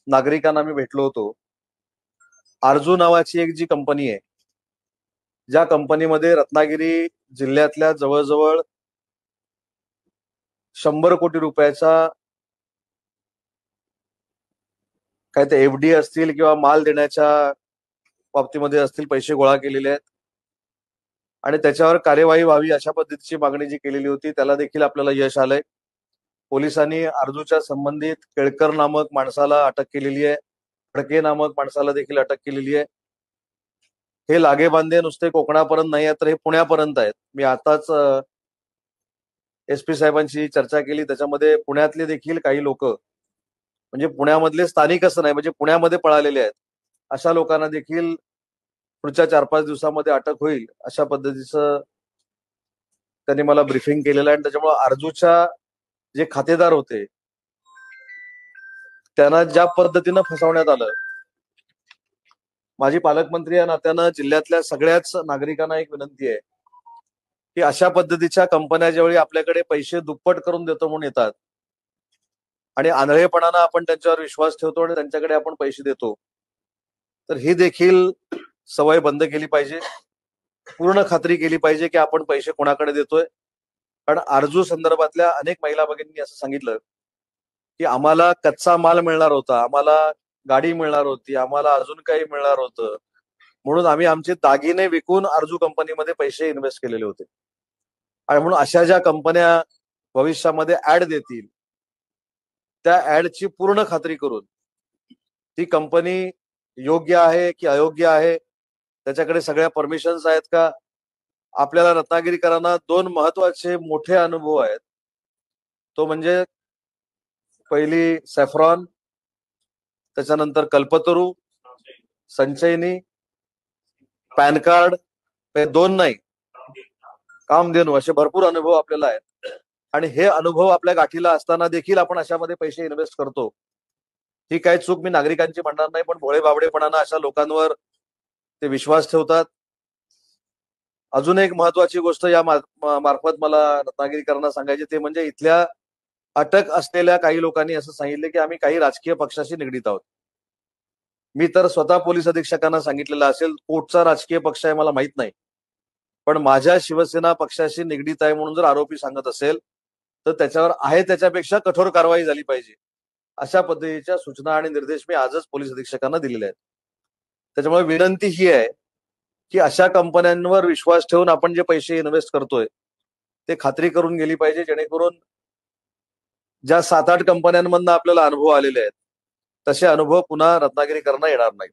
नागरिकांना मी भेटलो होतो. आरजू नावाची एक जी कंपनी आहे, ज्या कंपनीमध्ये रत्नागिरी जिल्ह्यातल्या जवळजवळ 100 कोटी रुपयाचा काय ते एफडी असतील किंवा माल देण्याच्या बाबतीमध्ये असतील पैसे गोळा केलेले आहेत आणि त्याच्यावर कार्यवाही व्हावी अशा पद्धतीची मागणी जी केलेली होती त्याला देखील आपल्याला यश आलंय. पोलिसांनी आरजूच्या संबंधित केळकर नामक माणसाला अटक केलेली आहे. फडके नामक माणसाला देखील अटक केलेली आहे. हे लागेबांधे नुसते कोकणापर्यंत नाही आहेत तर हे पुण्यापर्यंत आहेत. मी आताच SP साहेबांशी चर्चा केली, त्याच्यामध्ये पुण्यातले देखील काही लोक, म्हणजे पुण्यामधले स्थानिक असं नाही, म्हणजे पुण्यामध्ये पळालेले आहेत अशा लोकांना देखील पुढच्या 4-5 दिवसामध्ये अटक होईल अशा पद्धतीचं त्यांनी मला ब्रीफिंग केलेलं आहे. आणि त्याच्यामुळे आरजूच्या जे खातेदार होते त्यांना ज्या पद्धतीनं फसवण्यात आलं, माझी पालकमंत्री या नात्यानं जिल्ह्यातल्या सगळ्याच नागरिकांना एक विनंती आहे की अशा पद्धतीच्या कंपन्या ज्यावेळी आपल्याकडे पैसे दुप्पट करून देतो म्हणून येतात आणि आंधळेपणानं आपण त्यांच्यावर विश्वास ठेवतो आणि त्यांच्याकडे आपण पैसे देतो, तर ही देखील सवय बंद केली पाहिजे. पूर्ण खात्री केली पाहिजे की आपण पैसे कोणाकडे देतोय. कारण आरजू संदर्भातल्या अनेक महिला भगिनींनी असं सांगितलं की आम्हाला कच्चा माल मिळणार होता, आम्हाला गाडी मिळणार होती, आम्हाला अजून काही मिळणार होतं, म्हणून आम्ही आमचे दागिने विकून आरजू कंपनीमध्ये पैसे इन्व्हेस्ट केलेले होते. आणि म्हणून अशा ज्या कंपन्या भविष्यामध्ये ऍड देतील त्या ऍडची पूर्ण खात्री करून ती कंपनी योग्य आहे की अयोग्य आहे, त्याच्याकडे सगळ्या परमिशन्स आहेत का. आपल्याला रत्नागिरीकरांना 2 महत्वाचे मोठे अनुभव आहेत. तो म्हणजे पहिली सॅफ्रॉन, त्याच्यानंतर कल्पतरू, संचयनी, पॅन कार्ड, हे 2 नाही, कामधेनू, असे भरपूर अनुभव आपल्याला आहेत. आणि हे अनुभव आपल्या गाठीला असताना देखील आपण अशामध्ये पैसे इन्व्हेस्ट करतो. ही काय चूक मी नागरिकांची म्हणणार नाही, पण भोळे बाबडेपणानं अशा लोकांवर ते विश्वास ठेवतात. अजून एक महत्वाची गोष्ट या मार्फत मला रत्नागिरीकरांना सांगायची, ते म्हणजे इथल्या अटक असलेल्या काही लोकांनी असं सांगितलं की आम्ही काही राजकीय पक्षाशी निगडीत आहोत. मी तर स्वतः पोलीस अधीक्षकांना सांगितलेलं असेल, कोर्टचा राजकीय पक्ष आहे मला माहित नाही, पण माझ्या शिवसेना पक्षाशी निगडीत आहे म्हणून जर आरोपी सांगत असेल तर त्याच्यावर आहे त्याच्यापेक्षा कठोर कारवाई झाली पाहिजे, अशा पद्धतीच्या सूचना आणि निर्देश मी आजच पोलीस अधीक्षकांना दिलेले आहेत. त्याच्यामुळे विनंती ही आहे की अशा कंपन्यांवर विश्वास ठेवून आपण जे पैसे इन्व्हेस्ट करतोय ते खात्री करून गेली पाहिजे, जेणेकरून ज्या 7-8 कंपन्यांमधनं आपल्याला अनुभव आलेले आहेत तसे अनुभव पुन्हा रत्नागिरीकरांना येणार नाही.